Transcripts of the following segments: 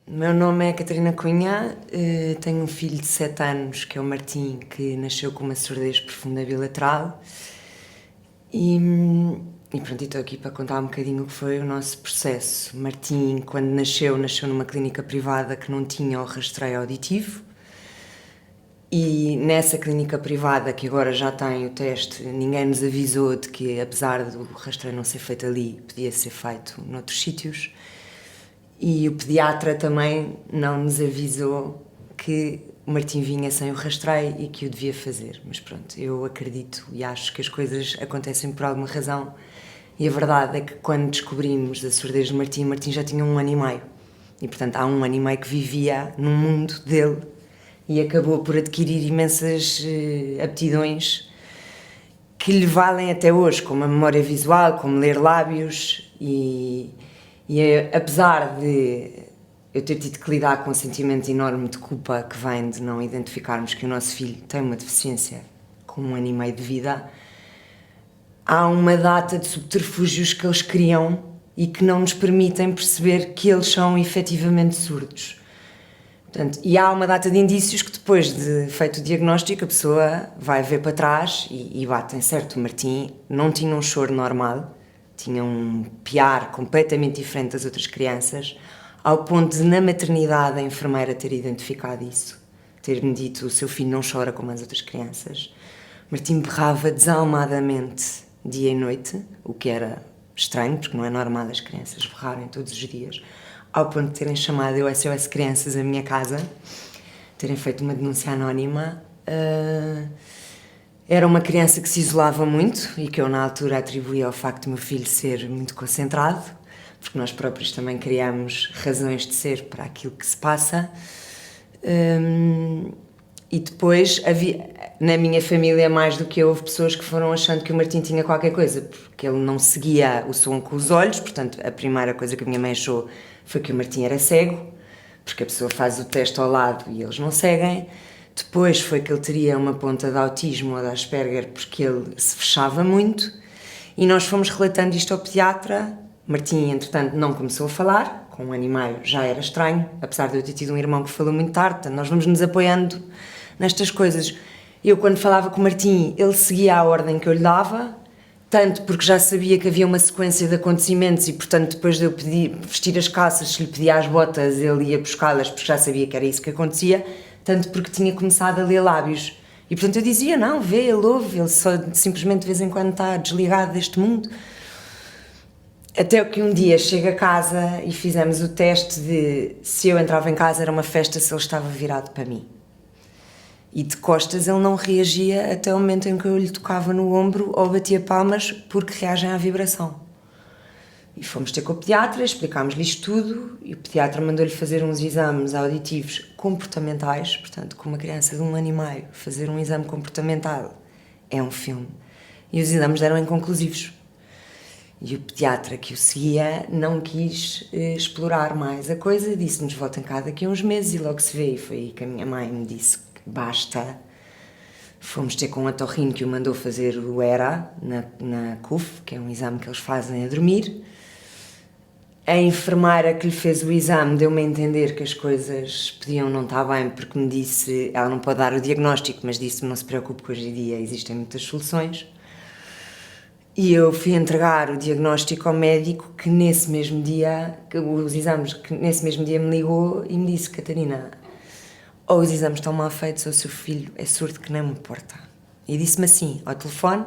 O meu nome é Catarina Cunha, tenho um filho de 7 anos, que é o Martim, que nasceu com uma surdez profunda bilateral. E pronto, estou aqui para contar um bocadinho o que foi o nosso processo. Martim, quando nasceu numa clínica privada que não tinha o rastreio auditivo. E nessa clínica privada, que agora já tem o teste, ninguém nos avisou de que, apesar do rastreio não ser feito ali, podia ser feito noutros sítios. E o pediatra também não nos avisou que o Martim vinha sem o rastreio e que o devia fazer. Mas pronto, eu acredito e acho que as coisas acontecem por alguma razão. E a verdade é que quando descobrimos a surdez do Martim, o Martim já tinha 1 ano e meio. E portanto há 1 ano e meio que vivia num mundo dele e acabou por adquirir imensas aptidões que lhe valem até hoje, como a memória visual, como ler lábios e apesar de eu ter tido que lidar com um sentimento enorme de culpa que vem de não identificarmos que o nosso filho tem uma deficiência com 1 ano e meio de vida, há uma data de subterfúgios que eles criam e que não nos permitem perceber que eles são efetivamente surdos. Portanto, e há uma data de indícios que depois de feito o diagnóstico a pessoa vai ver para trás e batem certo. O Martim não tinha um choro normal, tinha um piar completamente diferente das outras crianças, ao ponto de na maternidade a enfermeira ter identificado isso, ter-me dito: o seu filho não chora como as outras crianças. O Martim berrava desalmadamente dia e noite, o que era estranho, porque não é normal as crianças berrarem todos os dias, ao ponto de terem chamado o SOS Crianças à minha casa, terem feito uma denúncia anónima. Era uma criança que se isolava muito e que eu na altura atribuía ao facto do meu filho ser muito concentrado, porque nós próprios também criamos razões de ser para aquilo que se passa. E depois havia, na minha família, mais do que eu, houve pessoas que foram achando que o Martim tinha qualquer coisa, porque ele não seguia o som com os olhos. Portanto, a primeira coisa que a minha mãe achou foi que o Martim era cego, porque a pessoa faz o teste ao lado e eles não seguem. Depois foi que ele teria uma ponta de autismo ou de Asperger, porque ele se fechava muito. E nós fomos relatando isto ao pediatra. Martim, entretanto, não começou a falar, com 1 ano e meio já era estranho, apesar de eu ter tido um irmão que falou muito tarde. Portanto, nós vamos nos apoiando nestas coisas. Eu, quando falava com o Martim, ele seguia a ordem que eu lhe dava, tanto porque já sabia que havia uma sequência de acontecimentos e, portanto, depois de eu vestir as calças, se lhe pedia as botas, ele ia buscá-las, porque já sabia que era isso que acontecia, tanto porque tinha começado a ler lábios. E, portanto, eu dizia: não, vê, ele ouve, ele só simplesmente de vez em quando está desligado deste mundo. Até que um dia chego a casa e fizemos o teste de se eu entrava em casa era uma festa, se ele estava virado para mim. E de costas ele não reagia até o momento em que eu lhe tocava no ombro ou batia palmas, porque reagem à vibração. E fomos ter com o pediatra, explicámos-lhe isto tudo e o pediatra mandou-lhe fazer uns exames auditivos comportamentais. Portanto, com uma criança de 1 ano e meio, fazer um exame comportamental é um filme. E os exames deram inconclusivos. E o pediatra que o seguia não quis explorar mais a coisa, disse-nos: voltem cá daqui a uns meses e logo se vê. E foi aí que a minha mãe me disse: basta. Fomos ter com um otorrino que o mandou fazer o ERA na CUF, que é um exame que eles fazem a dormir. A enfermeira que lhe fez o exame deu-me a entender que as coisas podiam não estar bem, porque me disse, ela não pode dar o diagnóstico, mas disse-me: não se preocupe, que hoje em dia existem muitas soluções. E eu fui entregar o diagnóstico ao médico que nesse mesmo dia, nesse mesmo dia me ligou e me disse: Catarina, ou os exames estão mal feitos ou o seu filho é surdo que nem me importa. E disse-me assim, ao telefone.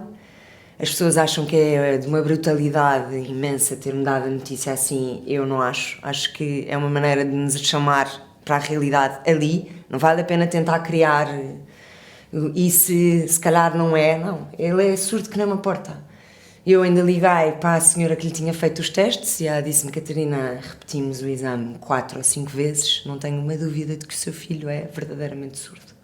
As pessoas acham que é de uma brutalidade imensa ter-me dado a notícia assim. Eu não acho. Acho que é uma maneira de nos chamar para a realidade ali. Não vale a pena tentar criar. E se calhar não é, não. Ele é surdo que nem me importa. Eu ainda liguei para a senhora que lhe tinha feito os testes e ela disse-me: Catarina, repetimos o exame 4 ou 5 vezes, não tenho uma dúvida de que o seu filho é verdadeiramente surdo.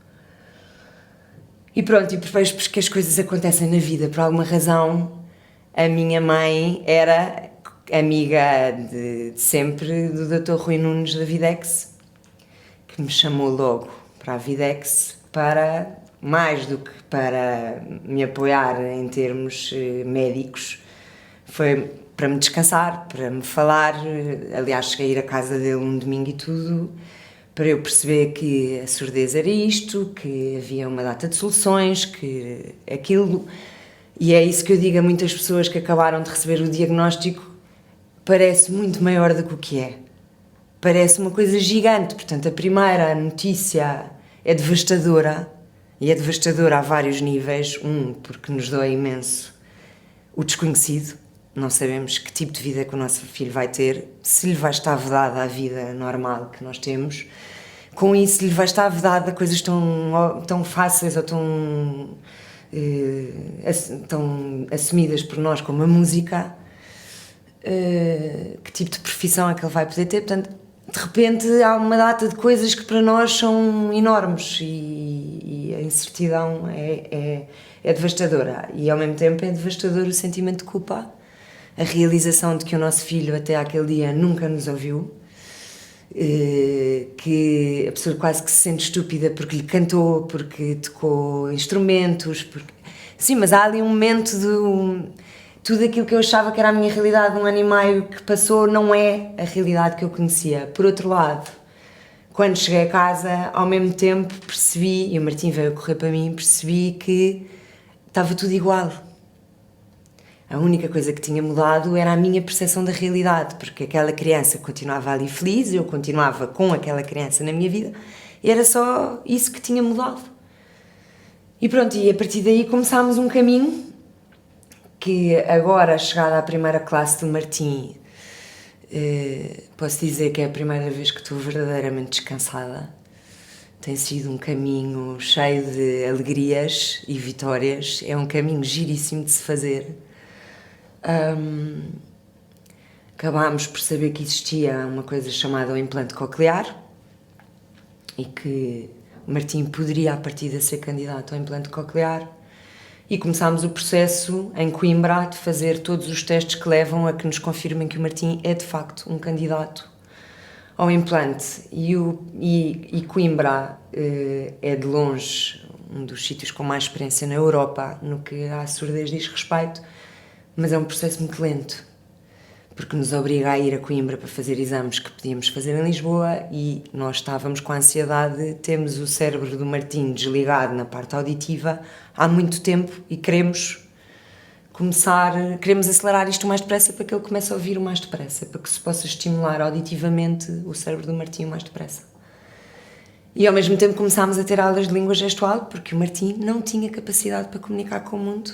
E pronto, e depois que as coisas acontecem na vida, por alguma razão, a minha mãe era amiga de sempre do Dr. Rui Nunes da Videx, que me chamou logo para a Videx para, mais do que para me apoiar em termos médicos, Foi para me descansar, para me falar. Aliás, cheguei a ir à casa dele um domingo e tudo, para eu perceber que a surdez era isto, que havia uma data de soluções, que aquilo... E é isso que eu digo a muitas pessoas que acabaram de receber o diagnóstico, parece muito maior do que o que é. Parece uma coisa gigante. Portanto, a primeira notícia é devastadora, e é devastadora a vários níveis. Porque nos dói imenso o desconhecido. Não sabemos que tipo de vida que o nosso filho vai ter, se lhe vai estar vedada a vida normal que nós temos. Com isso, lhe vai estar vedada coisas tão fáceis ou tão assumidas por nós como a música. Que tipo de profissão é que ele vai poder ter. Portanto, de repente há uma data de coisas que para nós são enormes e a incertidão é devastadora. E ao mesmo tempo é devastador o sentimento de culpa, a realização de que o nosso filho até aquele dia nunca nos ouviu, que a pessoa quase que se sente estúpida porque lhe cantou, porque tocou instrumentos, porque... Sim, mas há ali um momento de... Tudo aquilo que eu achava que era a minha realidade, 1 ano e meio que passou, não é a realidade que eu conhecia. Por outro lado, quando cheguei a casa, ao mesmo tempo percebi, e o Martim veio a correr para mim, percebi que estava tudo igual. A única coisa que tinha mudado era a minha percepção da realidade, porque aquela criança continuava ali feliz, eu continuava com aquela criança na minha vida, e era só isso que tinha mudado. E pronto, e a partir daí começámos um caminho que agora, chegada à primeira classe do Martim, posso dizer que é a primeira vez que estou verdadeiramente descansada. Tem sido um caminho cheio de alegrias e vitórias, é um caminho giríssimo de se fazer. Acabámos por saber que existia uma coisa chamada o implante coclear e que o Martim poderia, à partida, ser candidato ao implante coclear. E começámos o processo em Coimbra de fazer todos os testes que levam a que nos confirmem que o Martim é de facto um candidato ao implante. E Coimbra é de longe um dos sítios com mais experiência na Europa no que à surdez diz respeito, mas é um processo muito lento, porque nos obriga a ir a Coimbra para fazer exames que podíamos fazer em Lisboa e nós estávamos com a ansiedade, temos o cérebro do Martim desligado na parte auditiva há muito tempo e queremos acelerar isto o mais depressa para que ele comece a ouvir o mais depressa, para que se possa estimular auditivamente o cérebro do Martim o mais depressa. E ao mesmo tempo começámos a ter aulas de língua gestual, porque o Martim não tinha capacidade para comunicar com o mundo,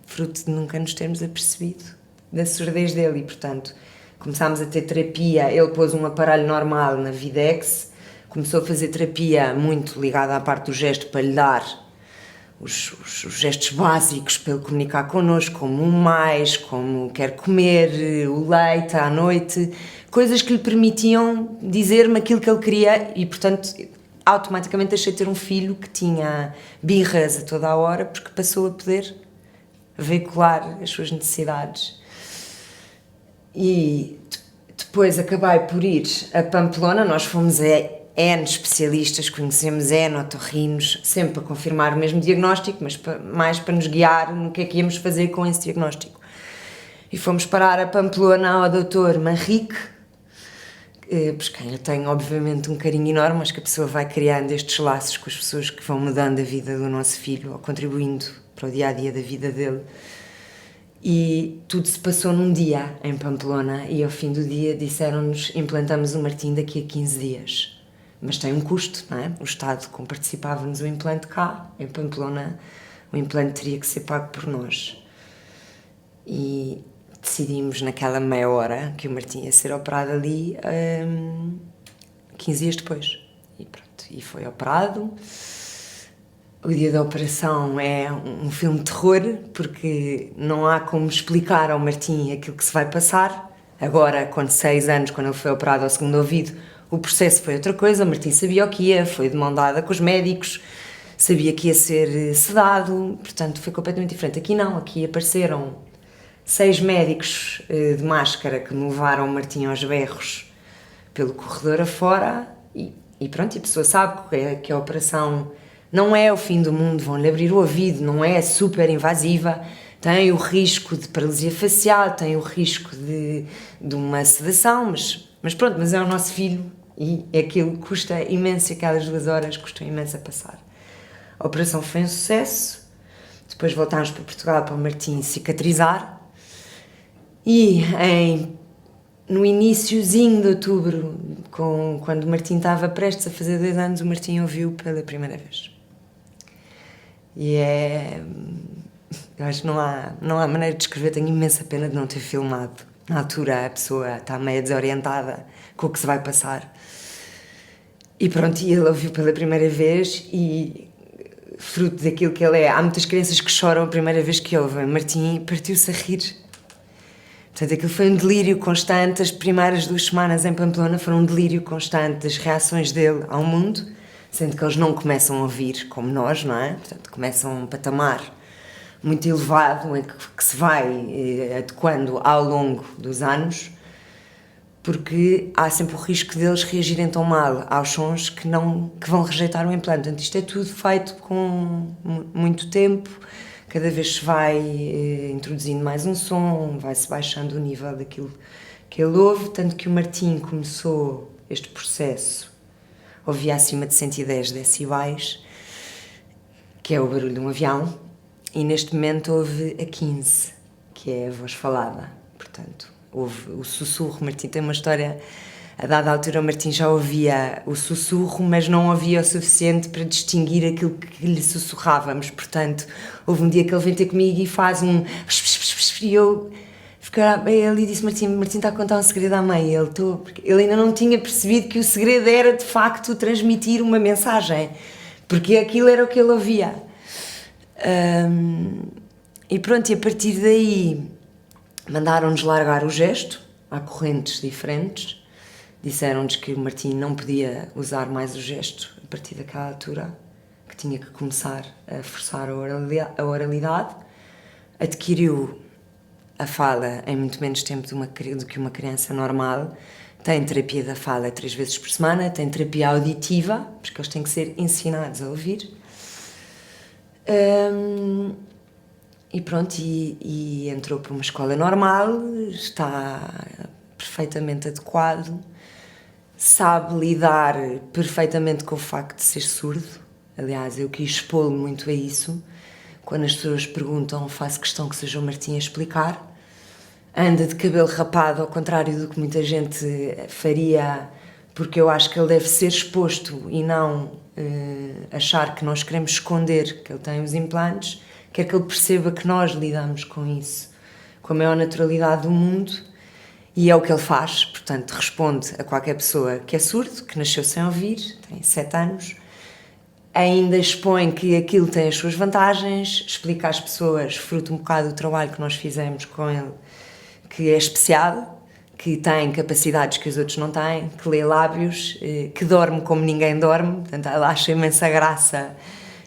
fruto de nunca nos termos apercebido da surdez dele, e portanto começámos a ter terapia. Ele pôs um aparelho normal na Videx, começou a fazer terapia muito ligada à parte do gesto para lhe dar os gestos básicos para ele comunicar connosco, como um mais, como quer comer, o leite à noite, coisas que lhe permitiam dizer-me aquilo que ele queria e portanto automaticamente deixei de ter um filho que tinha birras a toda a hora porque passou a poder veicular as suas necessidades. E depois acabei por ir a Pamplona, nós fomos a N especialistas, conhecemos N otorrinos, sempre para confirmar o mesmo diagnóstico, mas mais para nos guiar no que é que íamos fazer com esse diagnóstico. E fomos parar a Pamplona ao Dr. Manrique, por quem eu tenho obviamente um carinho enorme, mas que a pessoa vai criando estes laços com as pessoas que vão mudando a vida do nosso filho, ou contribuindo para o dia-a-dia da vida dele. E tudo se passou num dia em Pamplona e ao fim do dia disseram-nos implantamos o Martim daqui a 15 dias. Mas tem um custo, não é? O Estado comparticipava-nos o implante cá, em Pamplona o implante teria que ser pago por nós. E decidimos naquela meia hora que o Martim ia ser operado ali 15 dias depois. E pronto, e foi operado. O dia da operação é um filme de terror, porque não há como explicar ao Martim aquilo que se vai passar. Agora, com 6 anos, quando ele foi operado ao segundo ouvido, o processo foi outra coisa. O Martim sabia o que ia, foi de mão dada com os médicos, sabia que ia ser sedado, portanto foi completamente diferente. Aqui não, aqui apareceram 6 médicos de máscara que me levaram o Martim aos berros pelo corredor afora e pronto, e a pessoa sabe que a operação não é o fim do mundo, vão-lhe abrir o ouvido, não é super invasiva, tem o risco de paralisia facial, tem o risco de uma sedação, mas pronto, mas é o nosso filho e aquilo custa imenso, aquelas 2 horas custam imenso a passar. A operação foi um sucesso, depois voltámos para Portugal para o Martim cicatrizar e no iniciozinho de outubro, quando o Martim estava prestes a fazer 2 anos, o Martim ouviu pela primeira vez. E eu acho que não há maneira de descrever, tenho imensa pena de não ter filmado. Na altura a pessoa está meio desorientada com o que se vai passar. E pronto, e ele ouviu pela primeira vez e, fruto daquilo que ele é, há muitas crianças que choram a primeira vez que ouvem. Martim partiu-se a rir. Portanto, aquilo foi um delírio constante. As primeiras 2 semanas em Pamplona foram um delírio constante das reações dele ao mundo, sendo que eles não começam a ouvir como nós, não é? Portanto, começam um patamar muito elevado em que se vai adequando ao longo dos anos, porque há sempre o risco deles reagirem tão mal aos sons que vão rejeitar o implante. Portanto, isto é tudo feito com muito tempo, cada vez se vai introduzindo mais um som, vai-se baixando o nível daquilo que ele ouve, tanto que o Martim começou este processo, ouvia acima de 110 decibéis, que é o barulho de um avião, e neste momento ouve a 15, que é a voz falada. Portanto, ouve o sussurro. Martim tem uma história, a dada altura o Martim já ouvia o sussurro, mas não ouvia o suficiente para distinguir aquilo que lhe sussurrávamos. Portanto, houve um dia que ele vem ter comigo e faz um... e eu fiquei a ele e disse: Martim está a contar um segredo à mãe. Porque ele ainda não tinha percebido que o segredo era de facto transmitir uma mensagem, porque aquilo era o que ele ouvia. E pronto, e a partir daí mandaram-nos largar o gesto, há correntes diferentes, disseram-nos que o Martim não podia usar mais o gesto a partir daquela altura, que tinha que começar a forçar a oralidade, adquiriu a fala em muito menos tempo do que uma criança normal, tem terapia da fala 3 vezes por semana, tem terapia auditiva, porque eles têm que ser ensinados a ouvir. E pronto, e entrou para uma escola normal, está perfeitamente adequado, sabe lidar perfeitamente com o facto de ser surdo. Aliás, eu quis expô-lo muito a isso. Quando as pessoas perguntam, faço questão que seja o Martim a explicar. Anda de cabelo rapado, ao contrário do que muita gente faria, porque eu acho que ele deve ser exposto e não achar que nós queremos esconder que ele tem os implantes. Quero que ele perceba que nós lidamos com isso com a maior naturalidade do mundo, e é o que ele faz. Portanto, responde a qualquer pessoa que é surdo, que nasceu sem ouvir, tem 7 anos, ainda expõe que aquilo tem as suas vantagens, explica às pessoas, fruto um bocado do trabalho que nós fizemos com ele, que é especial, que tem capacidades que os outros não têm, que lê lábios, que dorme como ninguém dorme. Portanto, ela acha imensa graça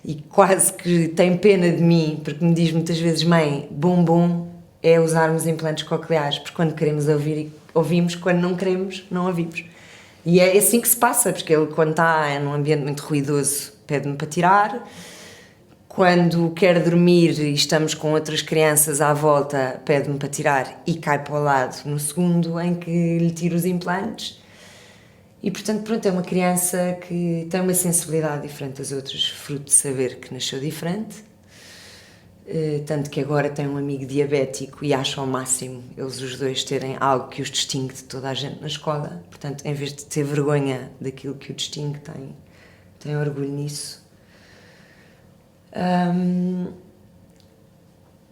e quase que tem pena de mim, porque me diz muitas vezes: mãe, bom é usarmos implantes cocleares, porque quando queremos ouvir, ouvimos, quando não queremos, não ouvimos. E é assim que se passa, porque ele, quando está num ambiente muito ruidoso, pede-me para tirar. Quando quer dormir e estamos com outras crianças à volta, pede-me para tirar e cai para o lado no segundo em que lhe tiro os implantes. E, portanto, pronto, é uma criança que tem uma sensibilidade diferente das outras, fruto de saber que nasceu diferente. Tanto que agora tem um amigo diabético e acha ao máximo eles os dois terem algo que os distingue de toda a gente na escola. Portanto, em vez de ter vergonha daquilo que o distingue, tem orgulho nisso.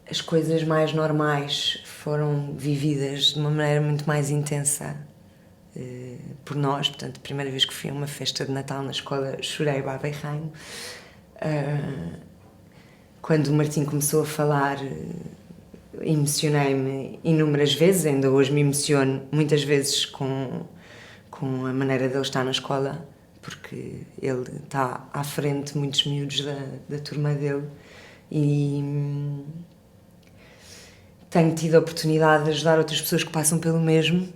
As coisas mais normais foram vividas de uma maneira muito mais intensa por nós. Portanto, a primeira vez que fui a uma festa de Natal na escola, chorei baba e rainho. Quando o Martim começou a falar, emocionei-me inúmeras vezes, ainda hoje me emociono muitas vezes com a maneira dele estar na escola, porque ele está à frente de muitos miúdos da turma dele, e tenho tido a oportunidade de ajudar outras pessoas que passam pelo mesmo,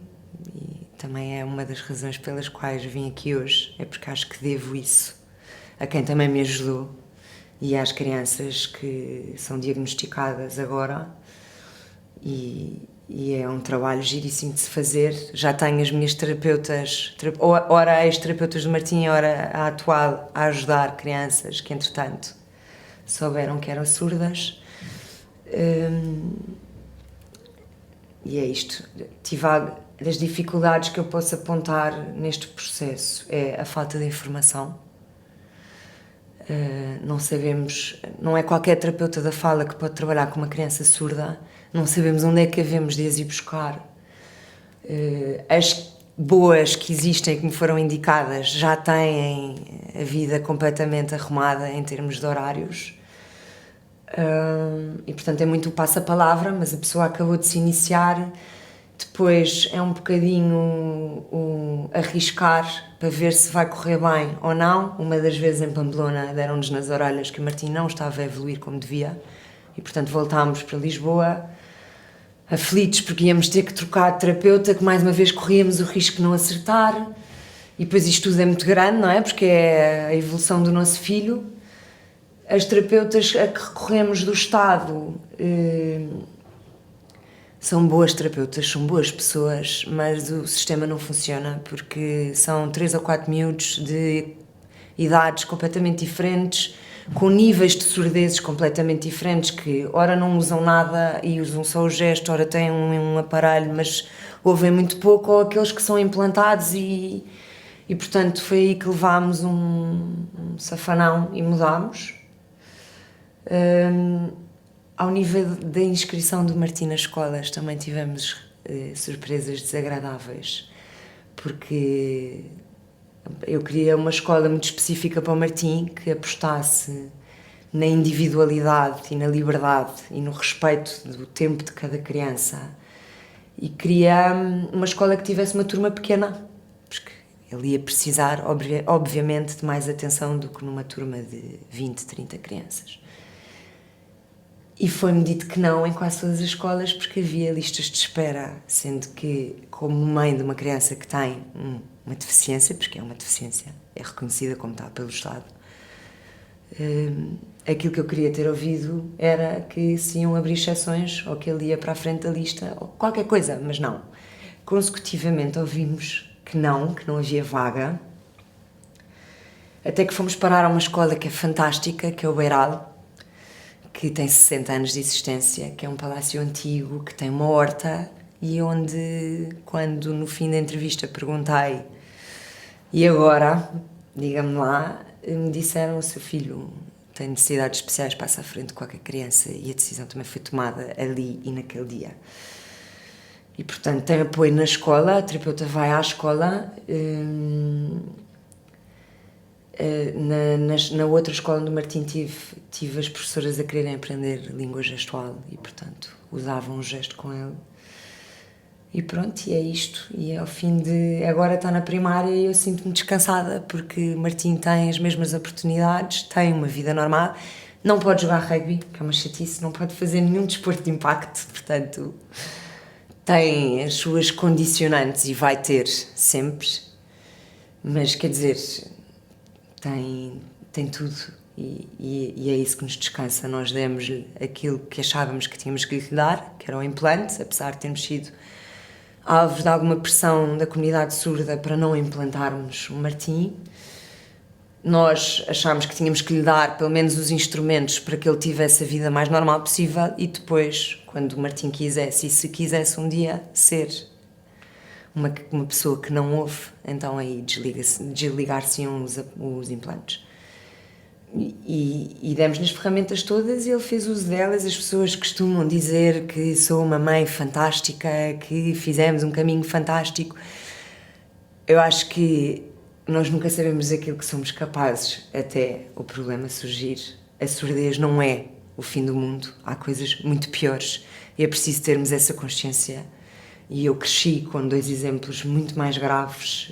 e também é uma das razões pelas quais vim aqui hoje, é porque acho que devo isso a quem também me ajudou. e às crianças que são diagnosticadas agora, e é um trabalho giríssimo de se fazer. Já tenho as minhas terapeutas, ora ex-terapeutas do Martim, ora a atual, a ajudar crianças que entretanto souberam que eram surdas. E é isto. Das dificuldades que eu posso apontar neste processo é a falta de informação. Não sabemos, não é qualquer terapeuta da fala que pode trabalhar com uma criança surda, não sabemos onde é que havemos de as ir buscar. As boas que existem, que me foram indicadas, já têm a vida completamente arrumada em termos de horários. E portanto é muito o passa-palavra, mas a pessoa acabou de se iniciar. Depois é um bocadinho arriscar para ver se vai correr bem ou não. Uma das vezes em Pamplona deram-nos nas orelhas que o Martim não estava a evoluir como devia, e portanto voltámos para Lisboa aflitos porque íamos ter que trocar de terapeuta, que mais uma vez corríamos o risco de não acertar. E depois isto tudo é muito grande, não é? Porque é a evolução do nosso filho. As terapeutas a que recorremos do Estado são boas terapeutas, são boas pessoas, mas o sistema não funciona porque são 3 ou 4 miúdos de idades completamente diferentes, com níveis de surdezes completamente diferentes, que ora não usam nada e usam só o gesto, ora têm um aparelho, mas ouvem muito pouco, ou aqueles que são implantados e portanto foi aí que levámos um safanão e mudámos. Ao nível da inscrição do Martim nas escolas também tivemos surpresas desagradáveis, porque eu queria uma escola muito específica para o Martim, que apostasse na individualidade e na liberdade e no respeito do tempo de cada criança, e queria uma escola que tivesse uma turma pequena, porque ele ia precisar obviamente de mais atenção do que numa turma de 20, 30 crianças. E foi-me dito que não em quase todas as escolas, porque havia listas de espera, sendo que, como mãe de uma criança que tem uma deficiência, porque é uma deficiência, é reconhecida como tal pelo Estado, aquilo que eu queria ter ouvido era que se iam abrir exceções, ou que ele ia para a frente da lista, ou qualquer coisa, mas não. Consecutivamente ouvimos que não havia vaga, até que fomos parar a uma escola que é fantástica, que é o Beiral, que tem 60 anos de existência, que é um palácio antigo, que tem uma horta, e onde, quando no fim da entrevista perguntei e agora, diga-me lá, me disseram: o seu filho tem necessidades especiais, passa à frente de qualquer criança, e a decisão também foi tomada ali e naquele dia. E portanto tem apoio na escola, a terapeuta vai à escola. Na outra escola onde o Martim tive as professoras a quererem aprender língua gestual e portanto usavam o gesto com ele, e pronto, e é isto. E ao fim de agora está na primária e eu sinto-me descansada, porque o Martim tem as mesmas oportunidades, tem uma vida normal, não pode jogar rugby, que é uma chatice, não pode fazer nenhum desporto de impacto, portanto tem as suas condicionantes e vai ter sempre, mas quer dizer, tem tudo, e é isso que nos descansa. Nós demos-lhe aquilo que achávamos que tínhamos que lhe dar, que era o implante, apesar de termos sido alvos de alguma pressão da comunidade surda para não implantarmos o Martim. Nós achámos que tínhamos que lhe dar pelo menos os instrumentos para que ele tivesse a vida mais normal possível, e depois, quando o Martim quisesse, e se quisesse um dia ser uma pessoa que não ouve, então aí desligar-se-iam os implantes. E demos-lhe as ferramentas todas e ele fez uso delas. As pessoas costumam dizer que sou uma mãe fantástica, que fizemos um caminho fantástico. Eu acho que nós nunca sabemos aquilo que somos capazes até o problema surgir. A surdez não é o fim do mundo, há coisas muito piores e é preciso termos essa consciência. E eu cresci com 2 exemplos muito mais graves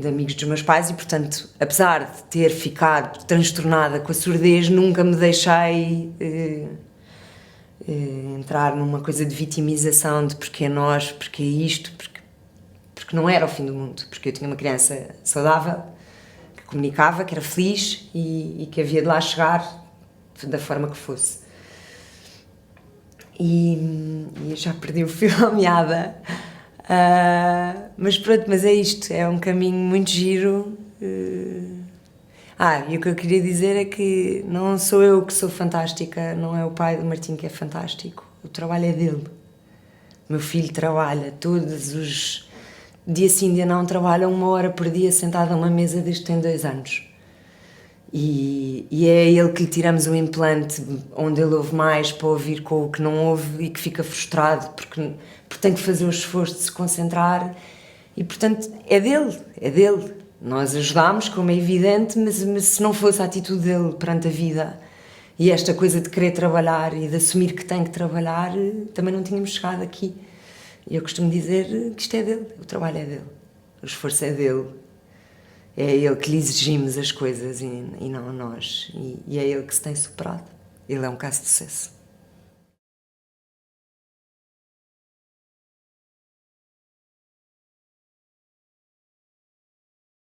de amigos dos meus pais, e portanto, apesar de ter ficado transtornada com a surdez, nunca me deixei entrar numa coisa de vitimização, de porque nós, porque isto, porque não era o fim do mundo, porque eu tinha uma criança saudável, que comunicava que era feliz e que havia de lá chegar da forma que fosse. E eu já perdi o fio à meada. Mas pronto, mas é isto, é um caminho muito giro. E o que eu queria dizer é que não sou eu que sou fantástica, não é o pai do Martim que é fantástico, o trabalho é dele. Meu filho trabalha todos os... dia sim, dia não, trabalha 1 hora por dia sentado a uma mesa desde que tem 2 anos. E é a ele que lhe tiramos o implante onde ele ouve mais para ouvir com o que não ouve e que fica frustrado porque tem que fazer o esforço de se concentrar e, portanto, é dele. Nós ajudámos, como é evidente, mas se não fosse a atitude dele perante a vida e esta coisa de querer trabalhar e de assumir que tem que trabalhar, também não tínhamos chegado aqui. E eu costumo dizer que isto é dele, o trabalho é dele, o esforço é dele. É a ele que lhe exigimos as coisas e não a nós. E é ele que se tem superado. Ele é um caso de sucesso.